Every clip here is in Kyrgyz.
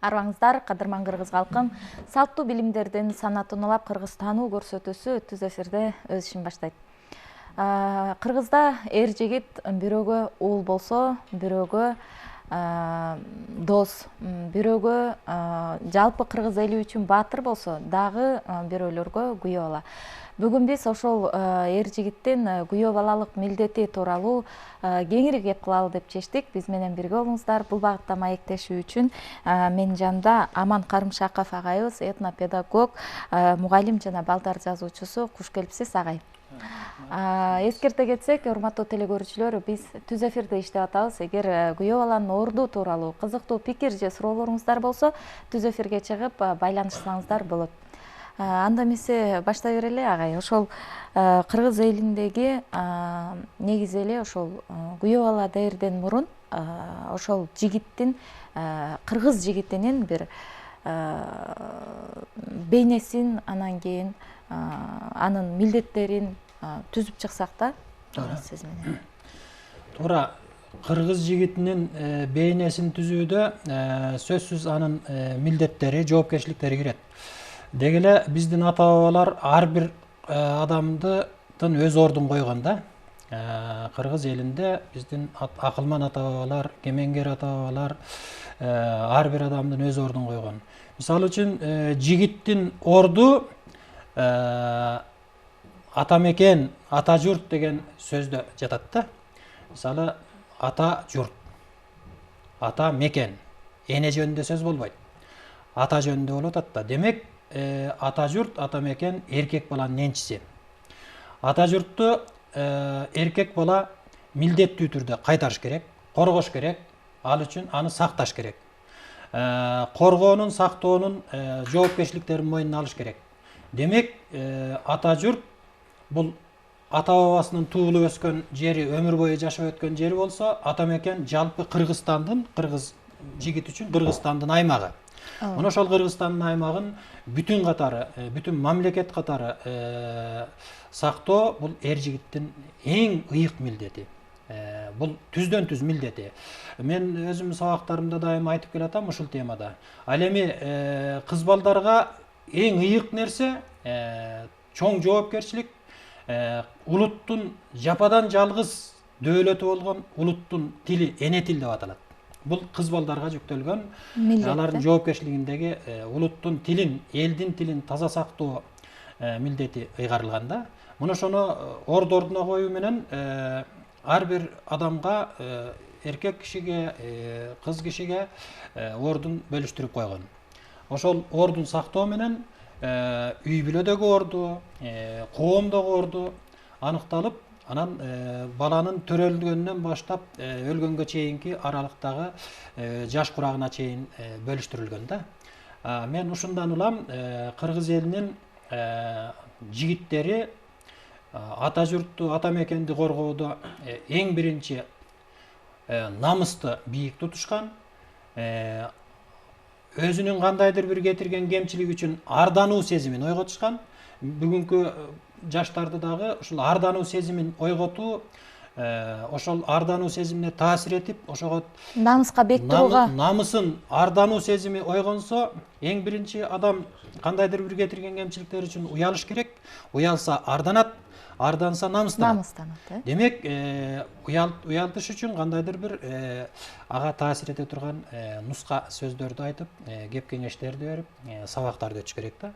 Арбаңыздар, кадырман кыргыз калкым. Салттуу билимдердин санатын улап кыргыз таануу көрсөтүүсү түз эфирде өз ишин баштайт. Кыргызда эр жигит бирөөгө уул болсо, бирөөгө дос, бирөөгө жалпы кыргыз эли үчүн баатыр болсо, дагы бирөөлөргө күйөө бала. Бүгүн биз ошол эр жигиттин күйөө балалык милдети тууралуу кеңири кеп кылалы деп чечтик. Биз менен бирге болуңуздар. Бул багытта маектешүү үчүн менин жанымда Аман Карымшаков агайыбыз, этнопедагог, мугалим жана балдар жазуучусу. Куш келипсиз, агай. Эскерте кетсек, урматтуу теле көрүүчүлөр, биз түз эфирде иштеп атабыз. Эгер күйөө баланын орду тууралуу кызыктуу пикир же суроолоруңуздар болсо, түз эфирге чыгып байланышсаңыздар болот. Анда эмесе баштай берели, агай. Ошол кыргыз элиндеги негизи эле ошол күйөө бала дээрден мурун ошол жигиттин, кыргыз жигитинин бир бейнесин, анан кийин анын милдеттерин түзүп чыксак да, сиз менен. Туура, кыргыз жигитинин бейнесин түзүүдө сөзсүз анын милдеттери, жоопкерчиликтери кирет. Деги эле биздин ата бабалар ар бир адамдын өз ордун койгон да. Кыргыз элинде биздин акылман ата бабалар, кемеңгер ата бабалар ар бир адамдын өз ордун койгон. Мисалы үчүн жигиттин орду ата мекен, ата журт деген сөздө жатат да. Мисалы, ата журт, ата мекен, эне жөнүндө сөз болбойт. Ата жөнүндө болуп атат да. Демек, ата журт, ата мекен эркек баланын энчиси. Ата журтту эркек бала милдеттүү түрдө кайтарыш керек, коргош керек, ал үчүн аны сакташ керек. Коргоонун, сактоонун жоопкерчиликтерин мойнуна алыш керек. Демек, ата журт бул ата бабасынын туулуп өскөн жери, өмүр бою жашап өткөн жери болсо, ата мекен жалпы Кыргызстандын, кыргыз жигит үчүн Кыргызстандын аймагы. Мына ошол Кыргызстандын аймагын бүтүн катары, бүтүн мамлекет катары сактоо бул эр жигиттин эң ыйык милдети. Бул түздөн түз милдети. Мен өзүмдүн сабактарымда дайым айтып келатам ушул темада. Ал эми кыз балдарга эң ыйык нерсе чоң жоопкерчилик, улуттун жападан жалгыз дөөлөтү болгон улуттун тили, эне тил деп аталат. Бул кыз балдарга жүктөлгөн алардын жоопкерчилигиндеги улуттун тилин, элдин тилин таза сактоо милдети ыйгарылган да. Муну ошону ордуна коюу менен ар бир адамга, эркек кишиге, кыз кишиге ордун бөлүштүрүп койгон. Ошол ордун сактоо менен үй бүлөдөгү орду, коомдогу орду аныкталып, анан баланын төрөлгөнүнөн баштап өлгөнгө чейинки аралыктагы жаш курагына чейин бөлүштүрүлгөн да. Мен ушундан улам кыргыз элинин жигиттери ата журтту, ата мекенди коргоодо эң биринчи намысты бийик тутушкан, өзүнүн кандайдыр бир кетирген кемчилиги үчүн ардануу сезимин ойготушкан. Бүгүнкү жаштарды дагы ушул ардануу сезимин ойготуу, ошол ардануу сезимине таасир этип, ошого намыска бек турууга, намысын, ардануу сезими ойгонсо, эң биринчи адам кандайдыр бир кетирген кемчиликтер үчүн уялыш керек. Уялса арданат, арданса намыстанат. Демек, уялтыш үчүн кандайдыр бир ага таасир эте турган нуска сөздөрдү айтып, кеп кеңештерди берип, сабактарды өтүш керек да.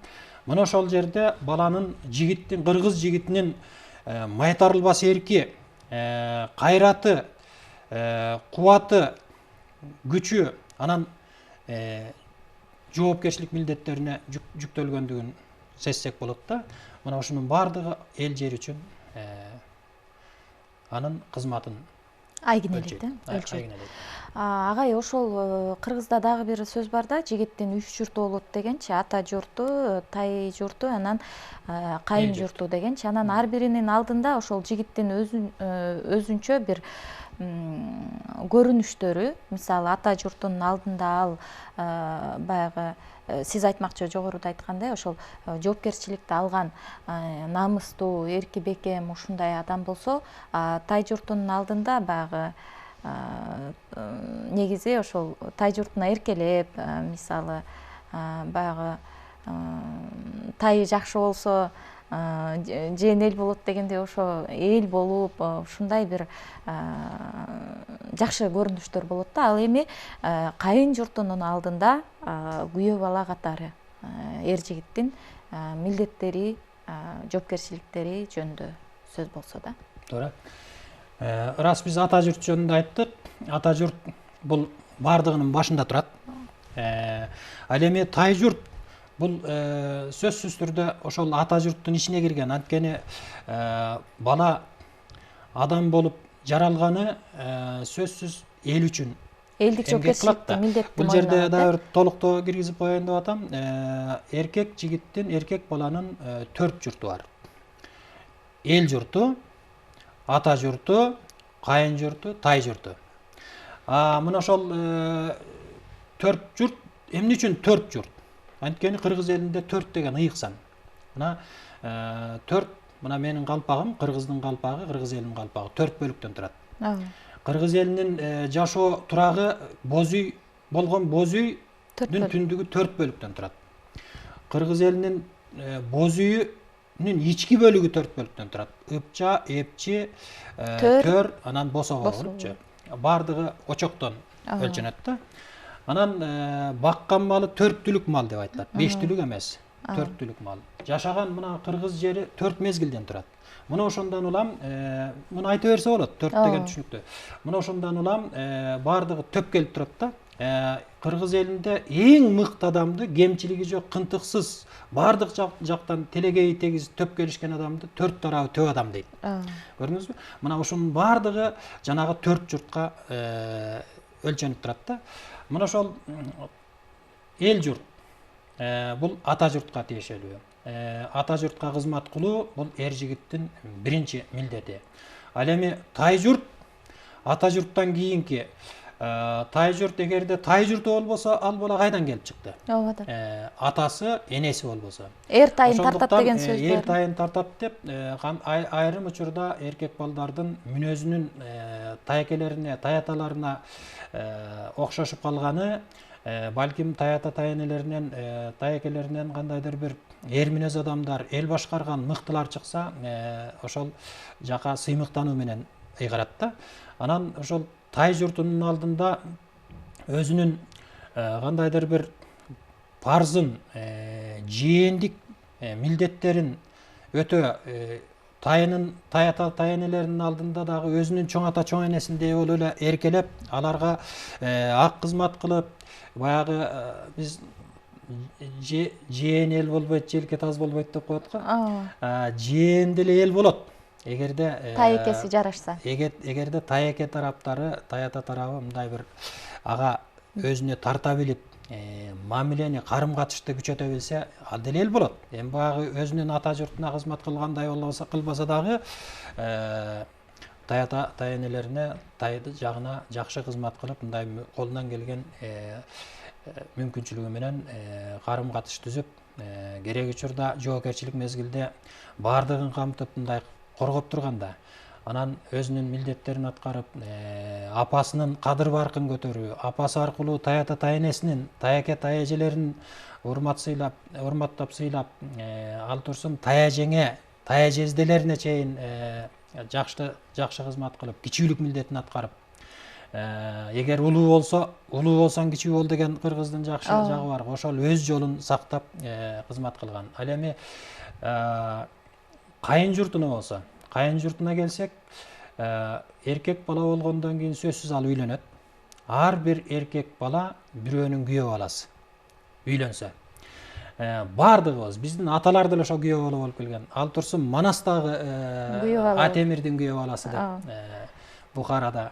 Мына ошол жерде баланын, жигиттин, кыргыз жигитинин майтарылбас эрки, кайраты, кубаты, күчү, анан жоопкерчилик милдеттерине жүктөлгөндүгүн сезсек болот да. Мына ушунун баардыгы эл жер үчүн анын кызматын айгинелейт. Агай, ошол кыргызда дагы бир сөз бар да, жигиттин 3 журту болот дегенчи, ата журту, тай журту, анан кайын журту дегенчи. Анан ар биринин алдында ошол жигиттин өзүнчө бир көрүнүштөрү, мисалы ата журтунун алдында ал баягы сиз айтмакчы жогоруда айткандай ошол жоопкерчиликти алган намыстуу, эрки бекем ушундай адам болсо, тай журтунун алдында баягы негизи ошол тай журтуна эркелеп, мисалы баягы тайы жакшы болсо жээн эл болот дегендей, ошо эл болуп ушундай бир жакшы көрүнүштөр болот да. Ал эми кайын журтунун алдында күйөө бала катары эр жигиттин милдеттери, жоопкерчиликтери жөнүндө сөз болсо да. Туура. Ырас биз ата журт жөнүндө айттык. Ата журт бул бардыгынын башында турат. Ал эми тай журт бул сөзсүз түрдө ошол ата журттун ичине кирген. Анткени бала адам болуп жаралганы сөзсүз эл үчүн Элдик жоопкерчиликти, милдетти бул жерде да бир толуктоо киргизип коеюн деп атам. Эркек жигиттин, эркек баланын 4 журту бар. Эл журту, ата журту, кайын журту, тай журту. Мына ошол 4 журт эмне үчүн 4 журт? Анткени кыргыз элинде 4 деген ыйык сан. Мына 4, мына менин калпагым, кыргыздын калпагы, кыргыз элинин калпагы 4 бөлүктөн турат. Кыргыз элинин жашоо турагы боз үй болгон боз үйдүн түндүгү 4 бөлүктөн турат. Кыргыз элинин боз үйүнүн ички бөлүгү 4 бөлүктөн турат. Ыпча, эпчи, төр, анан босого болупчу. Бардыгы очоктон өлчөнөт да. Анан баккан малы 4 түлүк мал деп айтылат. 5 түлүк эмес, 4 түлүк мал. Жашаган мына кыргыз жери 4 мезгилден турат. Мына ошондон улам, муну айта берсе болот, 4 деген түшүнүктүү. Мына ошондон улам бардыгы төп келип турат да. Кыргыз элинде эң мыкты адамды, кемчилиги жок, кынтыксыз, бардык жактан телегейи тегиз төп келишкен адамды 4 тарабы төп адам дейт. Көрдүңүзбү? Мына ошонун бардыгы жанагы 4 журтка өлчөнүп турат да. Мына ошол эл журт бул ата журтка тиешелүү. Ата журтка кызмат кылуу бул эр жигиттин биринчи милдети. Ал эми тай журт, ата журттан кийинки тай журт, эгерде тай журту болбосо, ал бала кайдан келип чыкты? Ооба. Атасы, энеси болбосо. Эр тайын тартат деген сөз бар. Эр тайын тартат деп, айрым учурда эркек балдардын мүнөзүнүн таекелерине, таяталарына окшошуп калганы, балким таята таенелеринен, таекелеринен кандайдыр бир эр мүнөз адамдар, эл башкарган мыктылар чыкса, ошол жака сыймыктануу менен ыйгарат да. Анан ошол тай журтунун алдында өзүнүн кандайдыр бир парзын, жээндик милдеттерин өтө таята таенелеринин алдында дагы өзүнүн чоң ата чоң энесиндей болуп эле эркелеп, аларга ак кызмат кылып, баягы биз жээн эл болбойт, желке таз болбойт деп коет го. Жээн деле эл болот. Эгерде таекеси жарашса. Эгерде таеке тараптары, таята тарабы мындай бир ага өзүнө тарта билип, мамилени, карым катышты күчөтө билсе, ал деле эл болот. Эми баягы өзүнүн ата журтуна кызмат кылгандай кылбаса дагы, таята таенелерине, тайды жагына жакшы кызмат кылып, мындай колунан келген мүмкүнчүлүгү менен карым катыш түзүп, керек учурда жоопкерчилик мезгилде бардыгын камтып мындай коргоп турганда, анан өзүнүн милдеттерин аткарып, апасынын кадыр баркын көтөрүү, апасы аркылуу таята таенесинин, таеке таежелерин урматтап сыйлап, ал турсун таежеңе, таежезделерине чейин жакшы кызмат кылып, кичүүлүк милдетин аткарып, эгер улуу болсоң кичүү бол деген кыргыздын жакшы жагы бар. Ошол өз жолун сактап кызмат кылган. Ал эми кайын журтуна болсо, кайын журтуна келсек, эркек бала болгондон кийин сөзсүз ал үйлөнөт. Ар бир эркек бала бирөөнүн күйөө баласы. Үйлөнсө. Бардыгыбыз, биздин аталар деле ошо күйөө бала болуп келген. Ал турсун Манастагы Атемирдин күйөө баласы деп Бухарада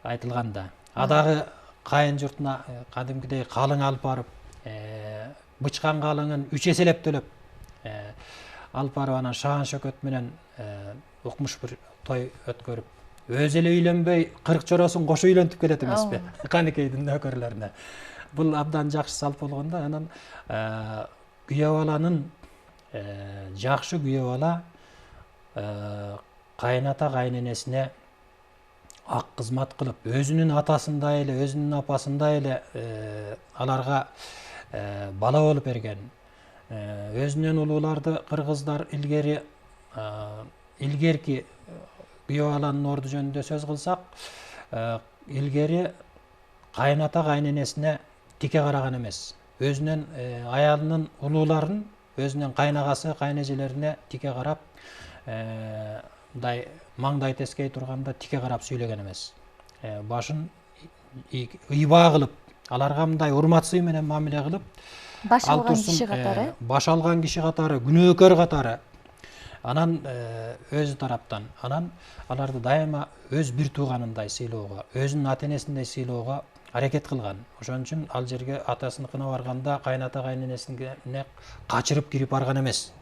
айтылганда. Адагы кайын журтуна кадимкидей калың алып барып, бычкан калыңын 3 эселеп төлөп, алып барып анан шаан шөкөт менен укмуш бир той өткөрүп, өзү эле үйлөнбөй 40 чоросун кошо үйлөнтүп келет эмеспи? Канекейдин нөкөрлөрүнө. Бул абдан жакшы салт болгондо, анан күйөө баланын жакшы күйөө бала кайната кайненесине ак кызмат кылып, өзүнүн атасындай эле, өзүнүн апасындай эле аларга бала болуп берген. Өзүнөн улууларды кыргыздар илгерки күйөө баланын орду жөнүндө сөз кылсак, илгери кайната кайненесине тике караган эмес. Өзүнүн аялынын улууларын өзүнүн кайнагасы, кайнежелерине тике карап, мындай маңдай тескей турганда тике карап сүйлөгөн эмес. Башын ыйбаа кылып, аларга мындай урмат сый менен мамиле кылып, баш алган киши катары, баш алган киши катары, күнөөкөр катары. Анан өзү тараптан, анан аларды дайыма өз бир тууганындай сыйлоого, өзүнүн ата-энесиндей сыйлоого аракет кылган. Ошон үчүн ал жерге атасыныкына барганда кайната кайненесине качырып кирип барган эмес.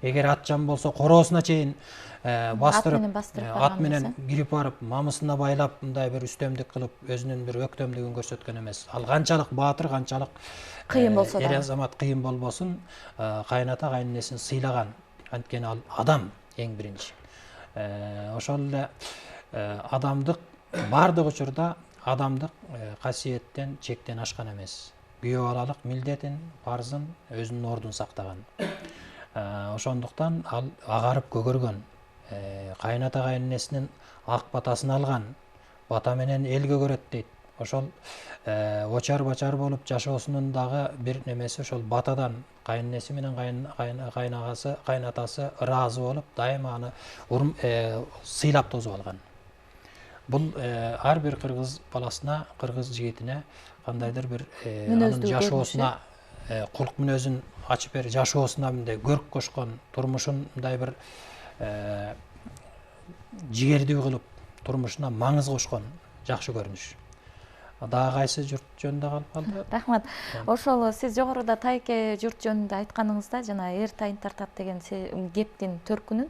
Эгер атчан болсо короосуна чейин бастырып, ат менен кирип барып, мамысына байлап, мындай бир үстөмдүк кылып, өзүнүн бир өктөмдүгүн көрсөткөн эмес. Ал канчалык баатыр, канчалык кыйын болсо да, эр азамат кыйын болбосун, кайната кайненесин сыйлаган. Анткени ал адам эң биринчи. Ошол эле адамдык бардык учурда адамдык касиеттен чектен ашкан эмес. Күйөө балалык милдетин, парзын, өзүнүн ордун сактаган. Ошондуктан ал агарып көгөргөн, кайната кайненесинин ак батасын алган, бата менен эл көгөрөт дейт. Ошол очар бачар болуп жашоосунун дагы бир немеси ошол батадан кайненеси менен кайнагасы, кайнатасы ыраазы болуп, дайыма аны сыйлап тосуп алган. Бул ар бир кыргыз баласына, кыргыз жигитине кандайдыр бир анын жашоосуна кулк мүнөзүн ачып берип, жашоосуна мындай көрк кошкон, турмушун мындай бир жигердүү кылып, турмушуна маңыз кошкон жакшы көрүнүш. Дагы кайсы журт жөнүндө калып калды? Рахмат. Ошол сиз жогоруда Тайке журт жөнүндө айтканыңызда, жана эр тайын тартат деген кептин төркүнүн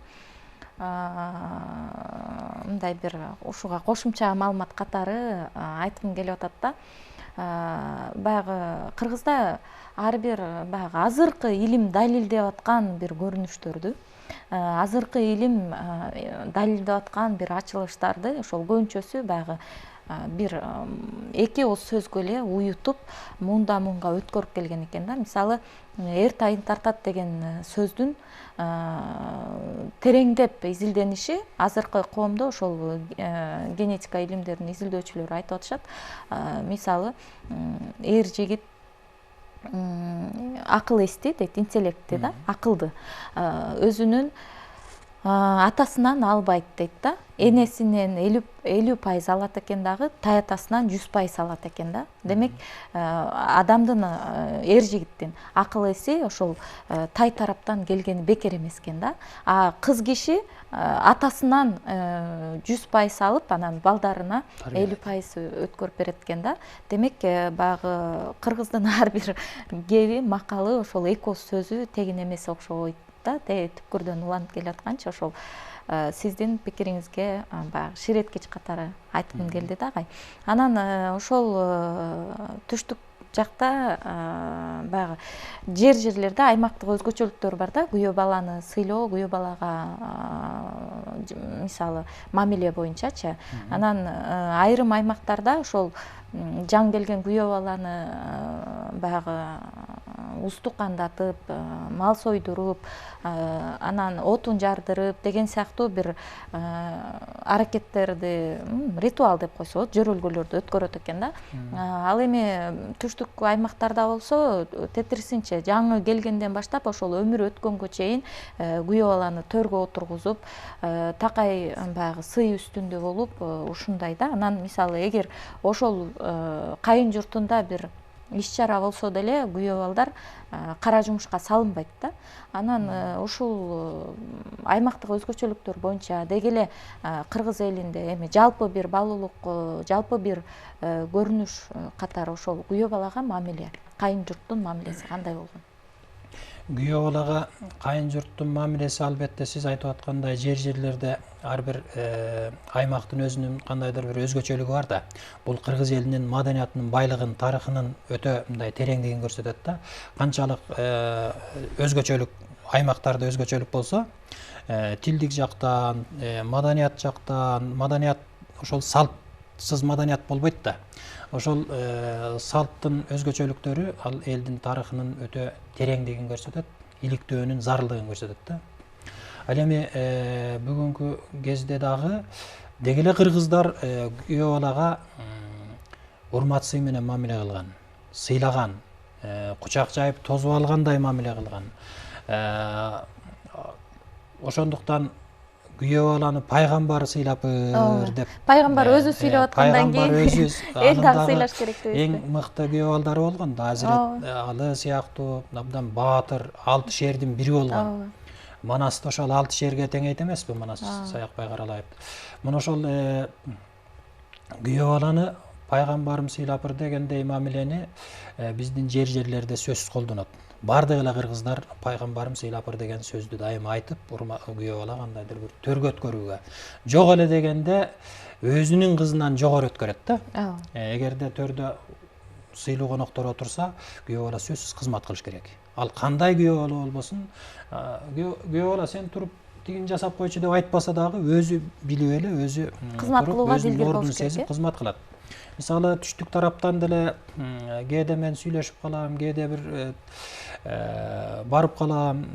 мындай бир ушуга кошумча маалымат катары айткым келип атат да. Баягы кыргызда ар бир баягы азыркы илим далилдеп аткан бир көрүнүштөрдү, азыркы илим далилдеп аткан бир ачылыштарды ошол көбүнчөсү баягы бир эки ооз сөзгө эле уютуп, мунда мунга өткөрүп келген экен да. Мисалы, эр тайын тартат деген сөздүн тереңдеп изилдениши азыркы коомдо ошол генетика илимдеринин изилдөөчүлөрү айтып атышат. Мисалы, эр жигит акыл эсти дейт, интеллекти да, акылды өзүнүн атасынан албайт дейт да. Энесинен 50% алат экен дагы, таятасынан 100% алат экен да. Демек, адамдын, эр жигиттин акыл эси ошол тай тараптан келгени бекер эмес экен да. А кыз киши атасынан 100% алып, анан балдарына 50% өткөрүп берет экен да. Демек, баягы кыргыздын ар бир кеби, макалы ошол эки ооз сөзү тегин эмес окшойт да. Түпкүрдөн уланып келатканчы ошол сиздин пикириңизге баягы ширеткеч катары айткым келди да агай. Анан ошол түштүк жакта баягы жерлерде аймактык өзгөчөлүктөр бар да. Күйөө баланы сыйлоо, күйөө балага мисалы мамиле боюнчачы. Анан айрым аймактарда ошол жаңы келген күйөө баланы баягы усту кандатып, мал сойдуруп, анан отун жардырып деген сыяктуу бир аракеттерди, ритуал деп койсо болот, жөрөлгөлөрдү өткөрөт экен да. Ал эми түштүк аймактарда болсо тетирисинче жаңы келгенден баштап ошол өмүрү өткөнгө чейин күйөө баланы төргө отургузуп, такай баягы сый үстүндө болуп, ушундай да. Анан мисалы эгер ошол кайын журтунда бир иш чара болсо деле күйөө балдар кара жумушка салынбайт да. Анан ушул аймактык өзгөчөлүктөр боюнча деги эле кыргыз элинде эми жалпы бир баалуулук, жалпы бир көрүнүш катары ошол күйөө балага мамиле, кайын журттун мамилеси кандай болгон? Күйөө балага кайын журттун мамилеси албетте сиз айтып аткандай жерлерде ар бир аймактын өзүнүн кандайдыр бир өзгөчөлүгү бар да. Бул кыргыз элинин маданиятынын байлыгын, тарыхынын өтө мындай тереңдигин көрсөтөт да. Канчалык өзгөчөлүк аймактарда өзгөчөлүк болсо, тилдик жактан, маданият жактан, маданият ошол салт салтсыз маданият болбойт да. Ошол салттын өзгөчөлүктөрү ал элдин тарыхынын өтө тереңдигин көрсөтөт, иликтөөнүн зарылдыгын көрсөтөт да. Ал эми бүгүнкү кезде дагы деги эле кыргыздар күйөө балага урмат сый менен мамиле кылган, сыйлаган, кучак жайып тосуп алгандай мамиле кылган. Ошондуктан күйөө баланы пайгамбар сыйлапыр деп. Пайгамбар өзү сүйлөп аткандан кийин эл дагы сыйлаш керек деп. Эң мыкты күйөө балдары болгон да. Азирет Алы сыяктуу абдан баатыр 6 шердин бири болгон. Манасты ошол 6 шерге теңейт эмеспи, Манас Саякбай Каралаев. Мына ошол күйөө баланы пайгамбарым сыйлапыр дегендей мамилени биздин жерлерде сөзсүз колдонот. Бардык эле кыргыздар пайгамбарым сыйлапыр деген сөздү дайыма айтып, күйөө бала кандайдыр бир төргө өткөрүүгө. Жок эле дегенде өзүнүн кызынан жогору өткөрөт да. Эгерде төрдө сыйлуу коноктор отурса, күйөө бала сөзсүз кызмат кылыш керек. Ал кандай күйөө бала болбосун, күйөө бала сен туруп тигин жасап койчу деп айтпаса дагы өзү билип эле, өзү кызмат кылууга билгир болуш керек. Кызмат кылат. Мисалы түштүк тараптан деле кээде мен сүйлөшүп калам, кээде бир барып калам,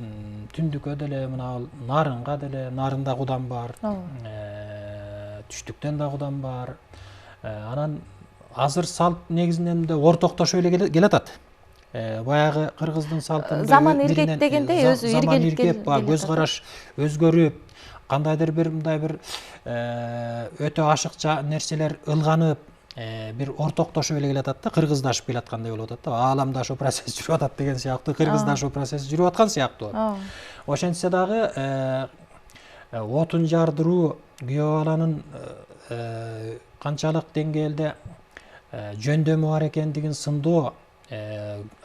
түндүккө деле мына Нарынга деле, Нарында кудам бар, түштүктөн да кудам бар. Анан азыр салт негизинен да ортоктошуп эле келатат. Баягы кыргыздын салтында заман иргеп дегендей өзү иргелип көз караш өзгөрүп, кандайдыр бир мындай бир өтө ашыкча нерселер ылганып, бир ортоктошуп эле келатат да, кыргыздашып келаткандай болуп атат да, ааламдашуу процесс жүрүп атат деген сыяктуу, кыргыздашуу процесс жүрүп аткан сыяктуу. Ошентсе дагы отун жардыруу күйөө баланын канчалык деңгээлде жөндөмү бар экендигин сындоо,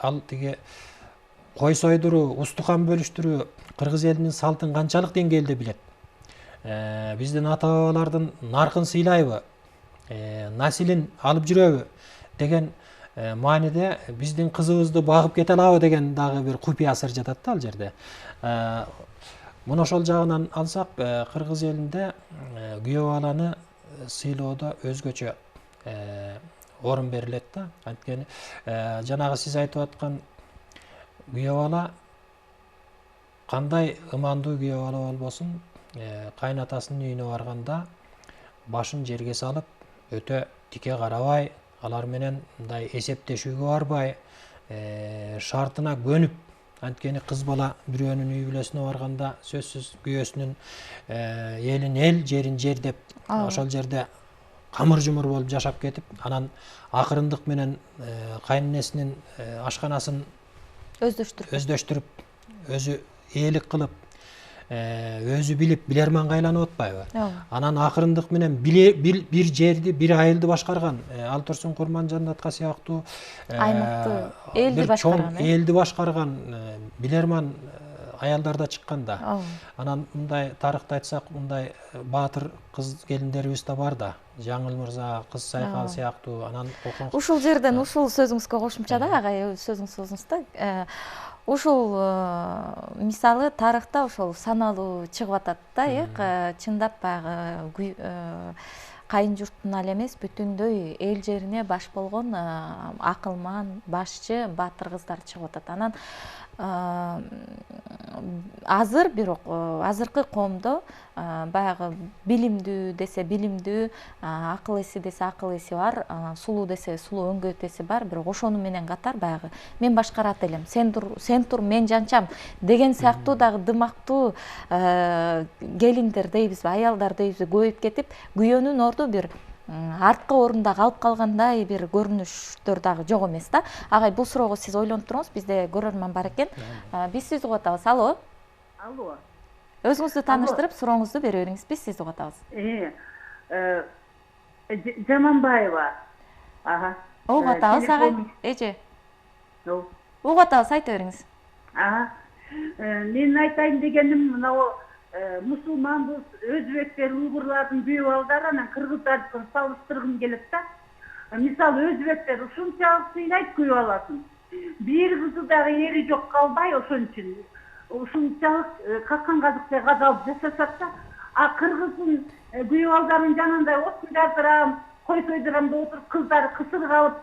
ал тиги кой сойдуруу, устукан бөлүштүрүү кыргыз элинин салтын канчалык деңгээлде билет. Биздин ата бабалардын наркын сыйлайбы, насилин алып жүрөбү деген мааниде биздин кызыбызды багып кете алабы деген дагы бир купуя сыр жатат да ал жерде. Муну ошол жагынан алсак, кыргыз элинде күйөө баланы сыйлоодо өзгөчө орун берилет да. Анткени жанагы сиз айтып аткан күйөө бала кандай ымандуу күйөө бала болбосун, кайнатасынын үйүнө барганда башын жерге салып, өтө тике карабай, алар менен мындай эсептешүүгө барбай, шартына көнүп, анткени кыз бала бирөөнүн үй бүлөсүнө барганда сөзсүз күйөөсүнүн элин эл, жерин жер деп ошол жерде камыр жумур болуп жашап кетип, анан акырындык менен кайненесинин ашканасын өздөштүрүп, өзү ээлик кылып, өзү билип билерманга айланып атпайбы? Анан акырындык менен бир жерди, бир айылды башкарган, Ал Турсун Курманжанатка сыяктуу аймакты элди башкарган, элди башкарган билерман аялдар да чыккан да. Анан мындай тарыхты айтсак, мындай баатыр кыз келиндерибиз да бар да. Жаңыл мырза, Кыз Сайкал сыяктуу. Анан ушул жерден ушул сөзүңүзгө кошумча да, агай, сөзүңүз соозуңуз да. Ушул мисалы тарыхта ошол саналуу чыгып атат да, чындап баягы кайын журттун ал эмес, бүтүндөй эл жерине баш болгон акылман, башчы, баатыр кыздар чыгып атат. Анан азыр бирок азыркы коомдо баягы билимдүү десе билимдүү, акыл эси десе акыл эси бар, сулуу десе сулуу, өңгөт эси бар, бирок ошону менен катар баягы мен башкарат элем, сен тур мен жанчам деген сыяктуу дагы дымактуу келиндер дейбизби, аялдар дейбизби көбөйүп кетип, күйөөнүн орду бир арткы орунда калып калгандай бир көрүнүштөр дагы жок эмес да. Агай, бул суроого сиз ойлонуп туруңуз, бизде көрөрман бар экен. Биз сизди угуп атабыз. Алло. Алло. Өзүңүздү тааныштырып, сурооңузду бере бериңиз, биз сизди угуп атабыз. Жаманбаева. Угуп атабыз, агай. Эже. Угуп атабыз, айта бериңиз. Мен айтайын дегеним, мынау мусулманбыз, өзбектер, уйгурлардын күйөө балдары анан кыргыздарды салыштыргым келет да. Мисалы өзбектер ушунчалык сыйлайт күйөө баласын. Бир кызы дагы эри жок калбай, ошон үчүн ушунчалык каккан казыктай кадалып жашашат да. Кыргыздын күйөө балдарынын жанында отун жардырам, кой сойдуранда отуруп кыздары кысыр калып,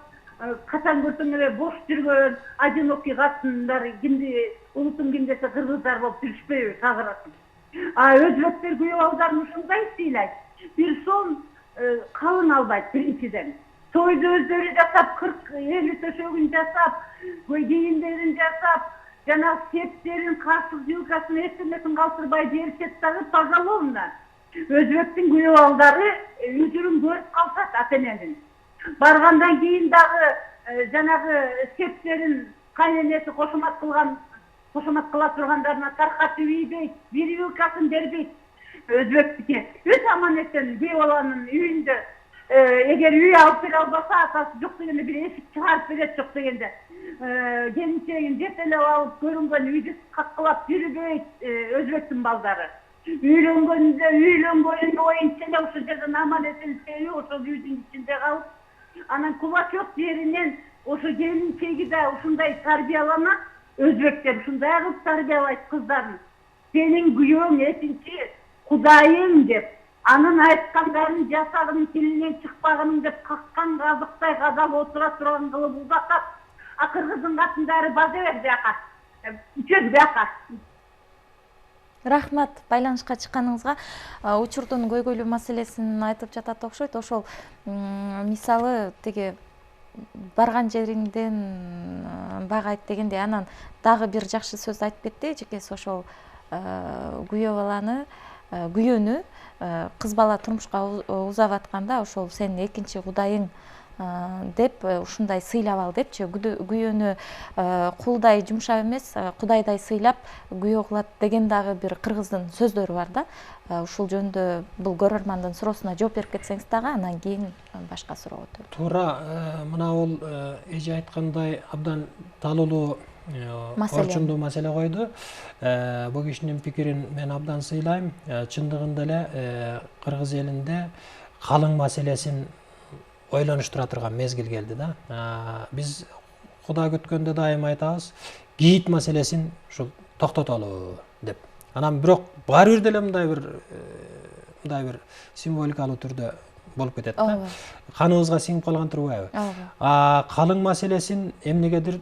качан көрсөң эле бош жүргөн, одинокий катындар, кимди улутум ким десе кыргыздар болуп жүрүшпөйбү чагырасын. Өзбектер күйөө балдарын ушундай сыйлайт. Бир сом калың албайт биринчиден. Тойду өздөрү жасап, 40-50 төшөгүн жасап, кийимдерин жасап, жана септерин, кашык жилкасын, эчтемесин калтырбай беришет дагы пожаловна. Өзбектин күйөө балдары үзүрүн көрүп калышат ата-эненин. Баргандан кийин дагы жанагы септерин кайненеси кошомат кыла тургандарына таркатып ийбейт, бир вилкасын бербейт. Өзбектики өз аманеттен күйөө баланын үйүндө эгер үй алып бере албаса, атасы жок дегенде бир эшик чыгарып берет, жок дегенде келинчегин жетелеп алып көрүнгөн үйдү каккылап жүрбөйт өзбектин балдары. Үйлөнгөнүндө боюнча эле ошол жерден аманетин сейип, ошол үйдүн ичинде калып, анан кубачок жеринен ошо келинчеги да ушундай тарбияланат. Өзбектер ушундай кылып тарбиялайт кыздарын. Сенин күйөөң эсинчи Кудайың деп, анын айткандарын жасагының тилинен чыкпагының деп каккан казыктай кадап отура турган кылып узатат. Кыргыздын катындары база бер бияка. Чөз бияка. Рахмат байланышка чыкканыңызга. Учурдун көйгөйлүү маселесин айтып жатат окшойт. Ошол мисалы тиги барган жериңден бак айт дегендей, анан дагы бир жакшы сөз айтып кетти эжекеси. Ошол күйөө баланы, күйөөнү кыз бала турмушка узап атканда ошол сенин экинчи кудайың деп ушундай сыйлап ал депчи. Күйөөнү кулдай жумшап эмес, кудайдай сыйлап күйөө кылат деген дагы бир кыргыздын сөздөрү бар да. Ушул жөнүндө бул көрөрмандын суроосуна жооп берип кетсеңиз дагы, анан кийин башка суроо өтөлү. Туура, мына бул эже айткандай абдан талуулуу орчундуу маселе койду. Бул кишинин пикирин мен абдан сыйлайм. Чындыгында эле кыргыз элинде калың маселесин ойлонуштура турган мезгил келди да. Биз Кудай күткөндө дайым айтабыз, кийит маселесин ушул токтотолу деп. Анан бирок баары бир деле мындай бир символикалуу түрдө болуп кетет да. Каныбызга сиңип калган турбайбы? Калың маселесин эмнегедир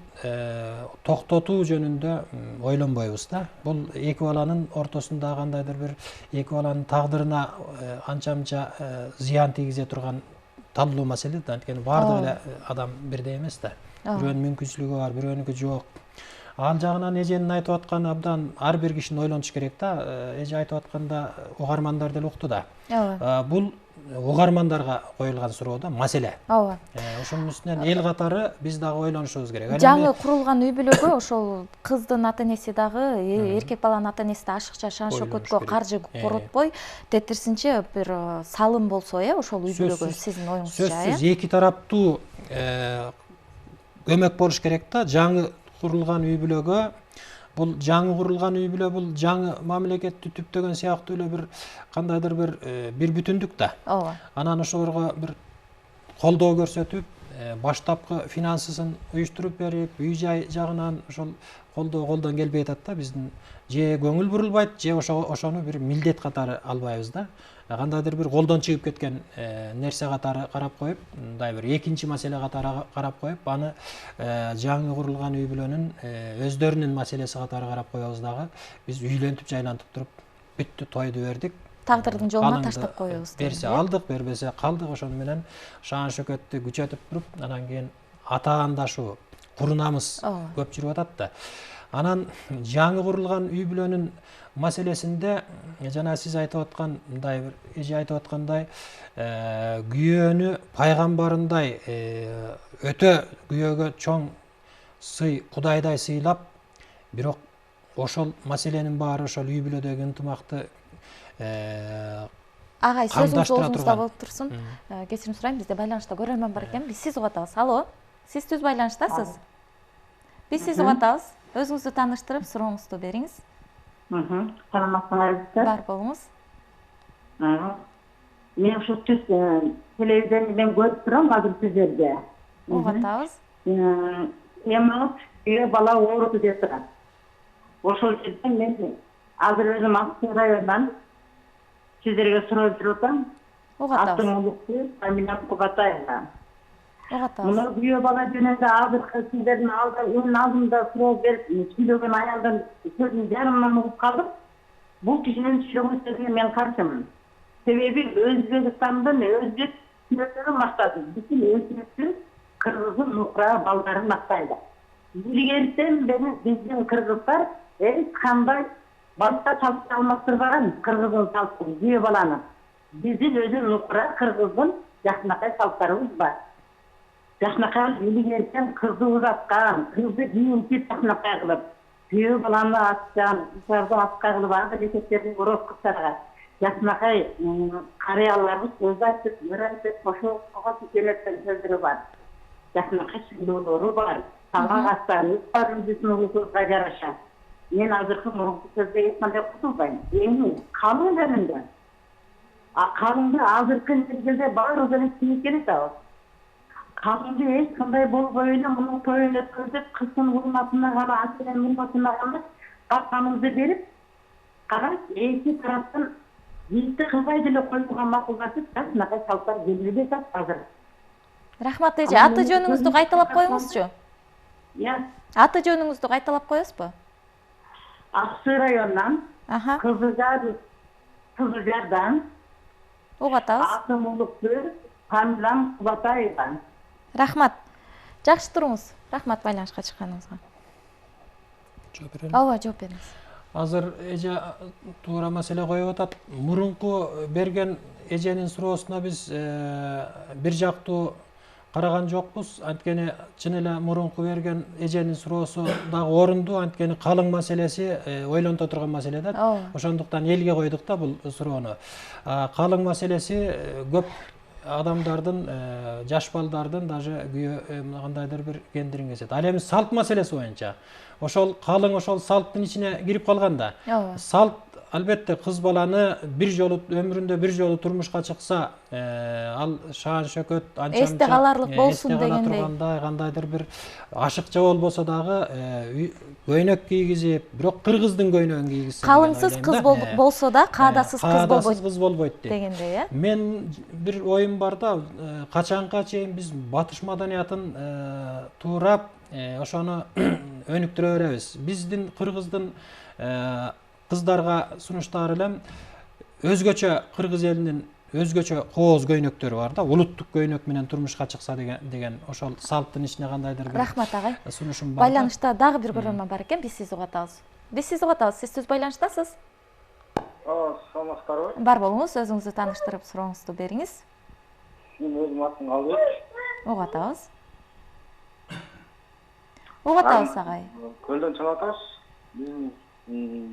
токтотуу жөнүндө ойлонбойбуз да. Бул эки баланын ортосунда кандайдыр бир эки баланын тагдырына анча-мынча зыян тийгизе турган талуу маселе да. Анткени баардык эле адам бирдей эмес да. Бирөөнүн мүмкүнчүлүгү бар, бирөөнүкү жок. Ал жагынан эженин айтып атканы абдан ар бир кишини ойлонуш керек да. Эже айтып атканда угармандар деле укту да. Бул угармандарга коюлган суроо да, маселе. Ооба. Ошонун үстүнөн эл катары биз дагы ойлонушубуз керек. Жаңы курулган үй бүлөгө ошол кыздын ата-энеси дагы, эркек баланын ата-энеси да ашыкча шан шөкөткө каржы коротпой, тетирисинче бир салым болсо, ошол үй бүлөгө сиздин оюңузча. Сөзсүз эки тараптуу көмөк болуш керек да. Жаңы курулган үй бүлөгө, бул жаңы курулган үй бүлө, бул жаңы мамлекетти түптөгөн сыяктуу эле бир кандайдыр бир бүтүндүк да. Ооба. Анан ошолорго бир колдоо көрсөтүп, баштапкы финансысын уюштуруп берип, үй жай жагынан ошол колдоо колдон келбей атат да. Биздин же көңүл бурулбайт, же ошону бир милдет катары албайбыз да. Кандайдыр бир колдон чыгып кеткен нерсе катары карап коюп, мындай бир экинчи маселе катары карап коюп, аны жаңы курулган үй бүлөнүн өздөрүнүн маселеси катары карап коебуз дагы. Биз үйлөнтүп жайлантып туруп бүттү, тойду бердик. Тагдырдын жолуна таштап коебуз. Берсе алдык, бербесе калдык. Ошону менен шаан шөкөттү күчөтүп туруп, анан кийин атаандашуу, курунамыз көп жүрүп атат да. Анан жаңы курулган үй бүлөнүн маселесинде жана сиз айтып аткан мындай бир эже айтып аткандай күйөөнү пайгамбарындай өтө күйөөгө чоң сый, кудайдай сыйлап, бирок ошол маселенин баары ошол үй бүлөдөгү ынтымакты агай, сөзүңүз оозуңузда болуп турсун. Кечирим сурайм, бизде байланышта көрөрман бар экен. Биз сиз угуп атабыз. Алло, сиз түз байланыштасыз. Биз сиз угуп атабыз. Өзүңүздү тааныштырып, сурооңузду бериңиз. Саламатсыңарбызбы? Бар болуңуз. Мен ушу түз телевизордон көрүп турам азыр сиздерди. Угуп атабыз. Темаңыз күйөө бала ооруду деп турат. Ошол жерден мен азыр өзүм Аксай районунан сиздерге суроо берип атам. Угу атабыз. Атым Улукбек, фамилиям Кубатаева. Угу Мына атабыз. күйөө бала жөнүндө азыркы сиздердин алдымда суроо берип сүйлөгөн аялдын сөзүн жарымынан угуп калдым. Бул кишинин сүйлөгөн сөзүнө мен каршымын. Себеби Өзбекстандын өзбек сүйлөтөрү мактады. Бүткүл өзбектин кыргыздын нукра балдарын мактайды. Илгертен бери биздин кыргыздар эч кандай башка салт алмаштырбаган кыргыздын салтын, күйөө баланы. Биздин өзү нукра кыргыздын жакынакай салттарыбыз бар. Жакынакай илгертен кызды узаткан, кызды кийинтип жакынакай кылып, күйөө баланы атчан, кыздарды атка кылып, ага эркектердин ороз кыздарга жакынакай карыяларыбыз сөз айтып, ыр айтып, кошо келеткен сөздөрү бар. Жакынакай сүйлөөлөрү бар. Сага кастарыбыз бар биздин улусубузга жараша. Мен азыркы мурунку сөздө эч кандай кошулбайм. Эми калың жөнүндө. Калыңды азыркы мезгилде баары эле кийип атабыз. Калыңды эч кандай болбой эле мунун тоюн өткөрүп, кыздын урматына гана, атанын урматына гана калканыңды берип, кара эки тараптан бизди кылбай деле коюуга макулдашып, жакынакай салттар келип атат азыр. Рахмат эже, аты жөнүңүздү кайталап коюңузчу. Аты жөнүңүздү кайталап коесузбу? Аксы районунан, Аха. Кызылжардан. Угу атабыз. Атым Улукбек, фамилиям Кубатаева. Рахмат. Жакшы туруңуз. Рахмат байланышка чыкканыңызга. Жооп берели. Ооба, жооп бериңиз. Азыр эже туура маселе коюп атат. Мурунку берген эженин суроосуна биз бир жактуу караган жокпуз. Анткени чын эле мурунку берген эженин суроосу дагы орундуу. Анткени калың маселеси ойлонто турган маселе да. Ошондуктан элге койдук да бул суроону. Калың маселеси көп адамдардын, жаш балдардын, даже күйөө кандайдыр бир кендирин кесет. Ал эми салт маселеси боюнча ошол калың ошол салттын ичине кирип калган да. Салт албетте кыз баланы бир жолу өмүрүндө бир жолу турмушка чыкса, ал шаан шөкөт анча эсте каларлык болсун дегендей. Кандайдыр бир ашыкча болбосо дагы көйнөк кийгизип, бирок кыргыздын көйнөгүн кийгизсе. Калыңсыз кыз болсо да, каадасыз кыз болбойт дегендей, э? Мен бир оюм бар да, качанга чейин биз батыш маданиятын туурап, ошону өнүктүрө беребиз. Биздин кыргыздын кыздарга сунуштары элем өзгөчө кыргыз элинин өзгөчө кооз көйнөктөрү бар да, улуттук көйнөк менен турмушка чыкса деген ошол салттын ичине кандайдыр бир. Рахмат агай. Сунушум бар. Байланышта дагы бир көрөрмөн бар экен, биз сизди угуп атабыз. Сиз түз байланыштасыз? Саламатсыздарбы? Бар болуңуз, өзүңүздү тааныштырып сурооңузду бериңиз. Мен өзүм атым Албек. Угуп атабыз. Угуп атабыз агай. Көлдөн чыгып атабыз. Биздин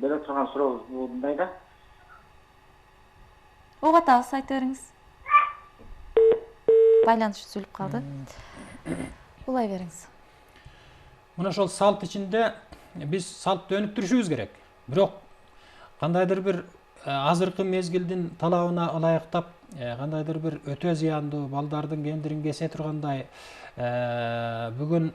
бере турган сурообуз мындай да. Угуп атабыз, айта бериңиз. Байланыш үзүлүп калды. Улай бериңиз. Мына ошол салт ичинде биз салтты өнүктүрүшүбүз керек. Бирок кандайдыр бир азыркы мезгилдин талабына ылайыктап, кандайдыр бир өтө зыяндуу балдардын кендирин кесе тургандай бүгүн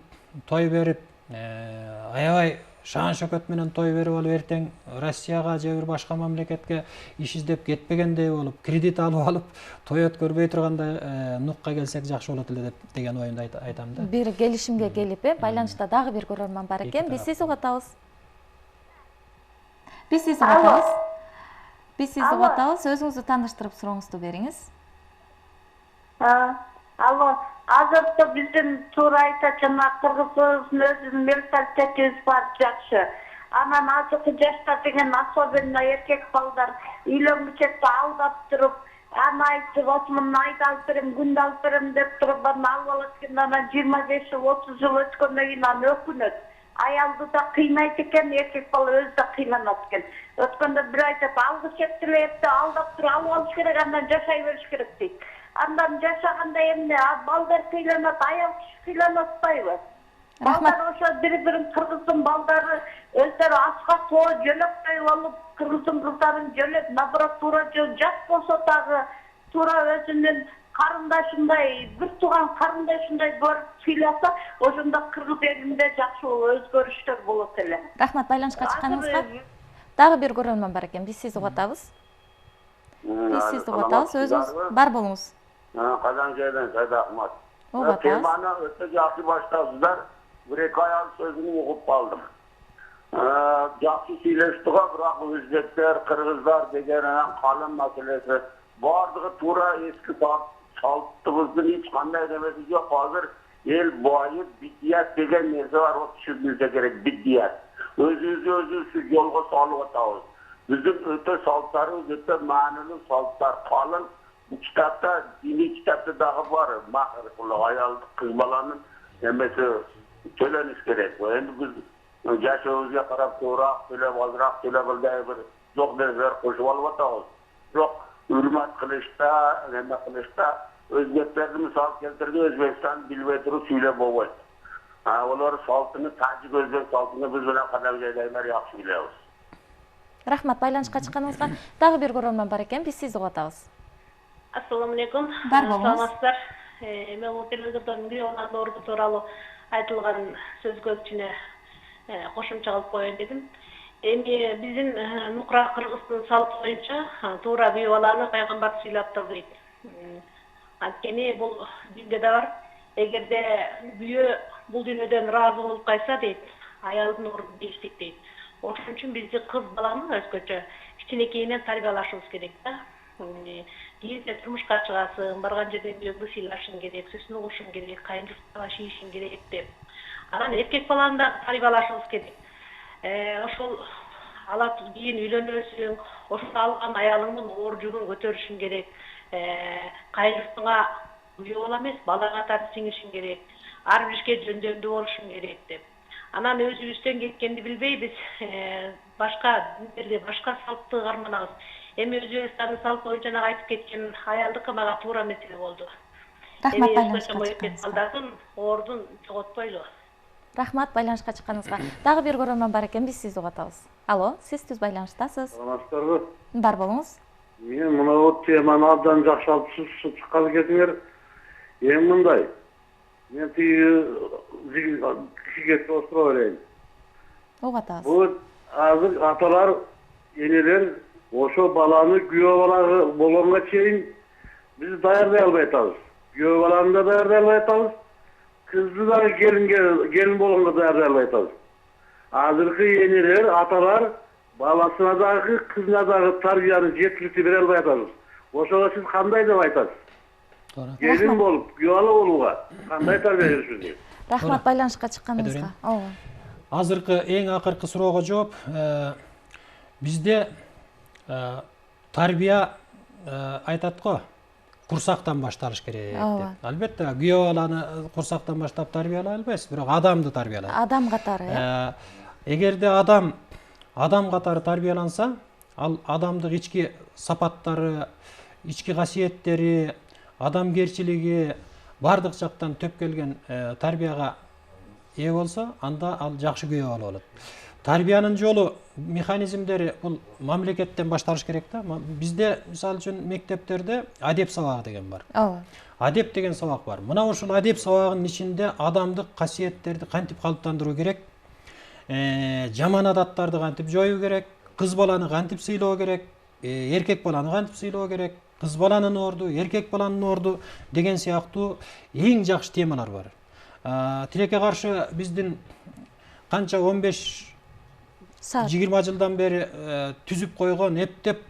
той берип, аябай шаан шөкөт менен той берип алып, эртең Россияга же бир башка мамлекетке иш издеп кетпегендей болуп, кредит алып алып, той өткөрбөй тургандай нукка келсек жакшы болот эле деген оюмду айтам да. Бир келишимге келип, байланышта дагы бир көрөрмөн бар экен. Биз сизди угуп атабыз. Өзүңүздү тааныштырып сурооңузду бериңиз. Алло, азыркы биздин туура айтачына кыргыздын өзүнүн менталитетибиз бар жакшы. Анан азыркы жаштар деген особенно эркек балдар үйлөнгүчөктү алдап туруп, аны айтып, осмун айда алып берем, күндө алып берем деп туруп, аны алып алат экен, анан 25 жыл, 30 жыл өткөндөн кийин аны өкүнөт. Аялды да кыйнайт экен, эркек бала өзү да кыйнанат экен. Өткөндө бир айтат, алгыс эптелепти, алдап туруп алып алыш керек, андан жашай бериш керек дейт. Андан жашаганда эмне, балдар кыйланат, аял киши кыйланып атпайбы? Балдар ошо бири-бирин кыргыздын балдары өздөрү аска тоо жөлөктөй болуп, кыргыздын кыздарын жөлөп, наоборот туура жат болсо дагы туура өзүнүн карындашындай, бир тууган карындашындай көрүп сыйласа, ошондо кыргыз элинде жакшы өзгөрүштөр болот эле. Рахмат байланышка чыкканыңызга. Дагы бир көрөрмөн бар экен, биз сизди угуп атабыз. Биз сизди угуп атабыз. Өзүңүз бар болуңуз. Kazan şeyden Sayda Ahmet. Uğup atабыз. Temana öte жақсы başlasızlar. Bir-iki ayal sözünü uğup kaldım. Жақсы сөйлештіға, бірақ Өзбектер, Қырғыздар деген қалын мәселесі. Бардығы тура ескі салттығыздың hiç қандай демесі жоқ. Қазір ел бойы биддият деген несі бар, о түсінуімізде керек, биддият. Өзімізді жолға салып атауыз. Біздің өте салттарымыз, өте мәнілі салттар қалын. Bu kitapta, dini kitapta dağı var. Mahir kulu, ayaldık kız balanın emesi söyleniş gerek. Endi biz yaşığımızga qarab to'g'roq söylep, ozroq söylep, bir yo'q narsalar qo'shib olib o'tamiz. Yo'q, hurmat qilishda, nima qilishda O'zbeklarni misol keltirdi, O'zbekiston bilmay turib söylep bo'lmaydi. Ular saltini, tajik O'zbek saltini biz bilan qadam joydagilar yaxshi bilamiz. Rahmat, байланышка чыкканыңызга. Дагы бир көрөрмөн бар экен, биз сизди угуп атабыз. Assalamu alaikum. Бар болуңуз. Саламатсыздар. Мен бул телевизордон миллиондон орду тууралуу айтылган сөзгө кичине кошумча кылып коеюн дедим. Эми биздин Нукра Кыргыздын салты боюнча туура күйөө баланы пайгамбар сыйлаптыр дейт. Анткени бул динде да бар. Эгерде күйөө бул дүйнөдөн ыраазы болуп кайса дейт, аялдын ордун берсек дейт. Ошон үчүн бизди кыз баланы өзгөчө кичинекейинен тарбиялашыбыз керек да. Кийинче турмушка чыгасың, барган жерде күйөөңдү сыйлашың керек, сөзүн угушуң керек, кайынчылыкка шийишиң керек деп. Анан эркек баланы да тарбиялашыбыз керек. Ошол алат кийин үйлөнөсүң, ошол алган аялыңдын оржугун көтөрүшүң керек. Кайынчылыкка күйөө бала эмес, бала катары сиңишиң керек. Ар бир ишке жөндөмдүү болушуң керек деп. Анан өзүбүздөн кеткенди билбейбиз, башка диндерде башка салтты карманабыз. Эми Өзбекстандын салт боюнча айтып кеткен аялдыкы мага туура меселе болду. Рахмат, Эми байланышка өзгөчө чыкканыңызга. балдардын ордун жоготпойлу. Рахмат, байланышка чыкканыңызга. Дагы бир көрөрмөн бар экен, биз сизди угуп атабыз. Алло, сиз түз байланыштасыз. Саламатсыздарбы? Бар болуңуз. Мен мына теманы абдан жакшы алып чыккан экенсиңер. Эми мындай. Мен кишиге тоштура берейин. Угуп атабыз. Бул азыр аталар, энелер ошо баланы күйөө бала болгонго чейин биз даярдай албай атабыз. Күйөө баланы да даярдай албай атабыз. Кызды да келин болгонго даярдай албай атабыз. Азыркы энелер, аталар баласына дагы, кызына дагы тарбияны жеткиликтүү бере албай атабыз. Ошого сиз кандай деп айтасыз? Туура. Келин болуп, күйөө бала болууга кандай тарбия беришиңиз керек? Рахмат, байланышка чыкканыңызга. Ооба. Азыркы эң акыркы суроого жооп, бизде тарбия айтат го, курсактан башталыш керек деп. Албетте, күйөө баланы курсактан баштап тарбиялай албайсыз, бирок адамды тарбиялайт. Адам катары, Эгерде адам катары тарбияланса, ал адамдык ички сапаттары, ички касиеттери, адамгерчилиги бардык жактан төп келген тарбияга ээ болсо, анда ал жакшы күйөө бала болот. Тарбиянын жолу, механизмдери бул мамлекеттен башталыш керек да. Бизде мисалы үчүн мектептерде адеп сабагы деген бар. ооба. Адеп деген сабак бар. Мына ушул адеп сабагынын ичинде адамдык касиеттерди кантип калыптандыруу керек, жаман адаттарды кантип жоюу керек, кыз баланы кантип сыйлоо керек, эркек баланы кантип сыйлоо керек, кыз баланын орду, эркек баланын орду деген сыяктуу эң жакшы темалар бар. Тилекке каршы биздин канча 15-20 жылдан бери түзүп койгон, эптеп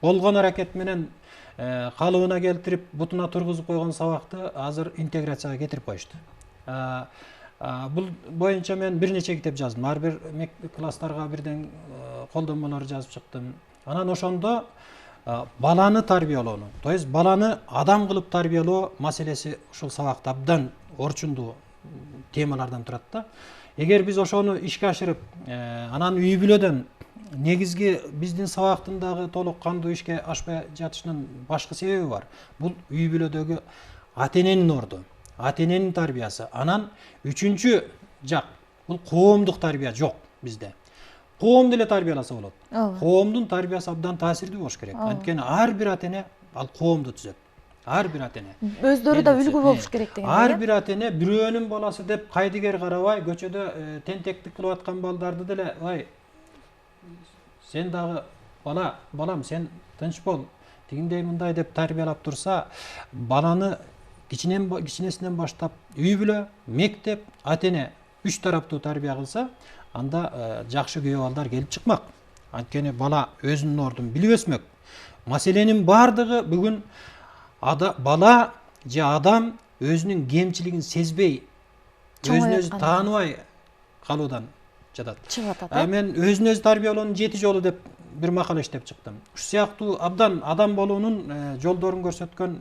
болгон аракет менен калыбына келтирип, бутуна тургузуп койгон сабакты азыр интеграцияга кетирип коюшту. Бул боюнча мен бир нече китеп жаздым. Ар бир класстарга бирден колдонмолор жазып чыктым. Анан ошондо баланы тарбиялоонун, то есть баланы адам кылып тарбиялоо маселеси ушул сабакта абдан орчундуу темалардан турат да. Эгер биз ошону ишке ашырып, анан үй бүлөдөн негизги биздин сабактын дагы толук кандуу ишке ашпай жатышынын башкы себеби бар. Бул үй бүлөдөгү ата-эненин орду, ата-эненин тарбиясы. Анан үчүнчү жак, бул коомдук тарбия жок бизде. Коом деле тарбияласа болот. Коомдун тарбиясы абдан таасирдүү болуш керек. Анткени ар бир ата-эне ал коомду түзөт. Ар бир ата-эне. Өздөрү да үлгү болуш керек деген. Ар бир ата-эне бирөөнүн баласы деп кайдыгер карабай, көчөдө тентектик кылып аткан балдарды деле, ой, сен дагы балам, сен тынч бол. тигиндей мындай деп тарбиялап турса, баланы кичинесинен баштап үй бүлө, мектеп, ата-эне 3 тараптуу тарбия кылса, анда жакшы күйөө балдар келип чыкмак. Анткени бала өзүнүн ордун билип өсмөк. Маселенин бардыгы бүгүн бала же адам өзүнүн кемчилигин сезбей, өзүн өзү тааныбай калуудан жатат. Чыгып атат. Мен өзүн өзү тарбиялоонун 7 жолу деп бир макала иштеп чыктым. Ушу сыяктуу абдан адам болуунун жолдорун көрсөткөн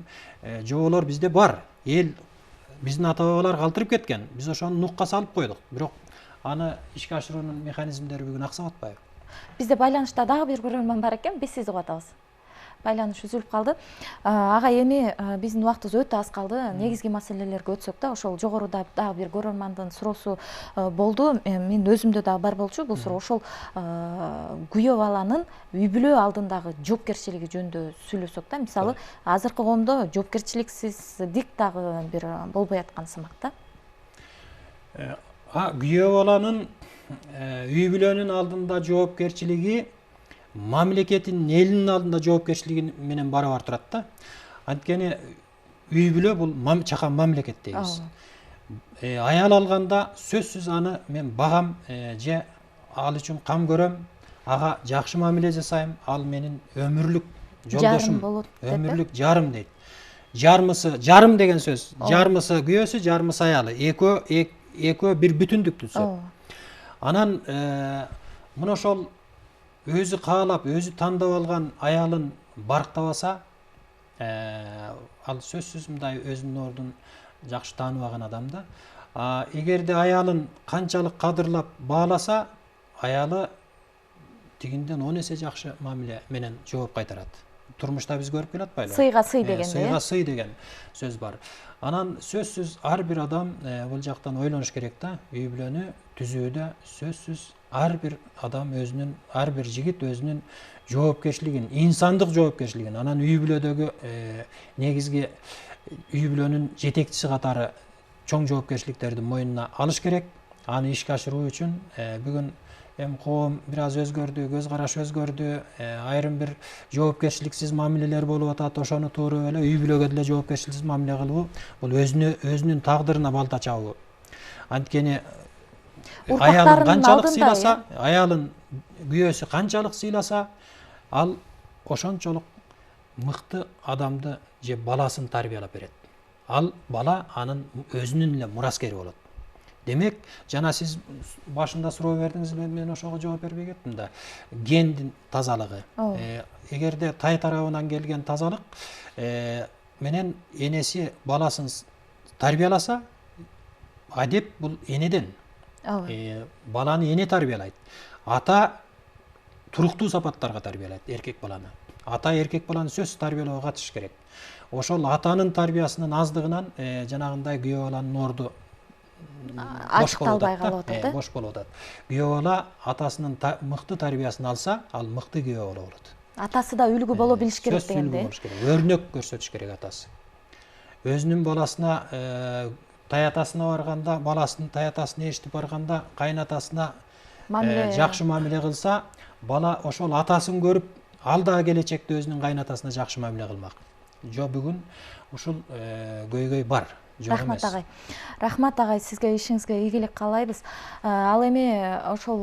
жоболор бизде бар. Эл биздин ата-бабалар калтырып кеткен. Биз ошону нукка салып койдук. Бирок аны ишке ашыруунун механизмдери бүгүн аксап атпайбы? Бизде байланышта дагы бир көрөрман бар экен, биз сизди угуп атабыз. Байланыш үзүлүп калды. Ага, эми биздин убактыбыз өтө аз калды. Негизги маселелерге өтсөк да, ошол жогоруда дагы бир көрөрмандын суроосу болду. Мен өзүмдө дагы бар болчу бул суроо. Ошол күйөө баланын үй бүлө алдындагы жоопкерчилиги жөнүндө сүйлөсөк да. Мисалы, азыркы коомдо жоопкерчиликсиздик дагы бир болбой аткан сымак да. Күйөө баланын үй бүлөнүн алдында жоопкерчилиги мамлекеттин, элинин алдында жоопкерчилиги менен барабар турат да. Анткени үй бүлө бул чакан мамлекет дейбиз. Аял алганда сөзсүз аны мен багам, же ал үчүн кам көрөм, ага жакшы мамиле жасайм, ал менин өмүрлүк жолдошум, өмүрлүк жарым дейт. Жармысы, жарым деген сөз, жармысы күйөөсү, жармысы аялы. Экөө бир бүтүндүк түзөт. Анан мына ошол өзү каалап, өзү тандап алган аялын барктабаса, ал сөзсүз мындай өзүнүн ордун жакшы тааныбаган адам да. Эгерде аялын канчалык кадырлап бааласа, аялы тигинден 10 эсе жакшы мамиле менен жооп кайтарат. Турмушта биз көрүп келатпайлыбы? Сыйга сый деген. Сыйга сый деген сөз бар. Анан сөзсүз ар бир адам бул жактан ойлонуш керек да. Үй бүлөнү түзүүдө сөзсүз ар бир адам өзүнүн, ар бир жигит өзүнүн жоопкерчилигин, инсандык жоопкерчилигин, анан үй бүлөдөгү негизги үй бүлөнүн жетекчиси катары чоң жоопкерчиликтерди мойнуна алыш керек. Аны ишке ашыруу үчүн бүгүн коом бир аз өзгөрдү, көз караш өзгөрдү, айрым бир жоопкерчиликсиз мамилелер болуп атат. Ошону тууруп эле үй бүлөгө деле жоопкерчиликсиз мамиле кылуу, бул өзүнүн тагдырына балта чабуу. Анткени аялын канчалык сыйласа, аялын күйөөсү канчалык сыйласа, ал ошончолук мыкты адамды же баласын тарбиялап берет. Ал бала анын өзүнүн эле мураскери болот. Демек, жана сиз башында суроо бердиңиз, мен ошого жооп бербей кеттим да. Гендин тазалыгы. Эгерде тай тарабынан келген тазалык менен энеси баласын тарбияласа, адеп бул энеден. Баланы эне тарбиялайт. Ата туруктуу сапаттарга тарбиялайт эркек баланы. Ата эркек баланы сөзсүз тарбиялоого катышыш керек. Ошол атанын тарбиясынын аздыгынан жанагындай күйөө баланын орду ачыкталбай калып атат. Бош болуп атат. Күйөө бала атасынын мыкты тарбиясын алса, ал мыкты күйөө бала болот. Атасы да үлгү боло билиш керек дегенде. Өрнөк көрсөтүш керек атасы. Өзүнүн баласына таятасына барганда, баласынын таятасын эшитип барганда, кайнатасына жакшы мамиле кылса, бала ошол атасын көрүп, ал да келечекте өзүнүн кайнатасына жакшы мамиле кылмак. Жо бүгүн ушул көйгөй бар. Рахмат агай. Рахмат агай, сизге ишиңизге ийгилик каалайбыз. Ал эми ошол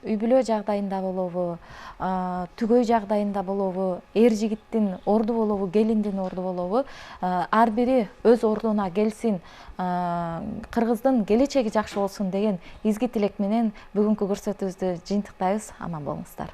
үй бүлө жагдайында болобу, түгөй жагдайында болобу, эр жигиттин орду болобу, келиндин орду болобу, ар бири өз ордуна келсин, кыргыздын келечеги жакшы болсун деген изги тилек менен бүгүнкү көрсөтүүбүздү жыйынтыктайбыз. Аман болуңуздар.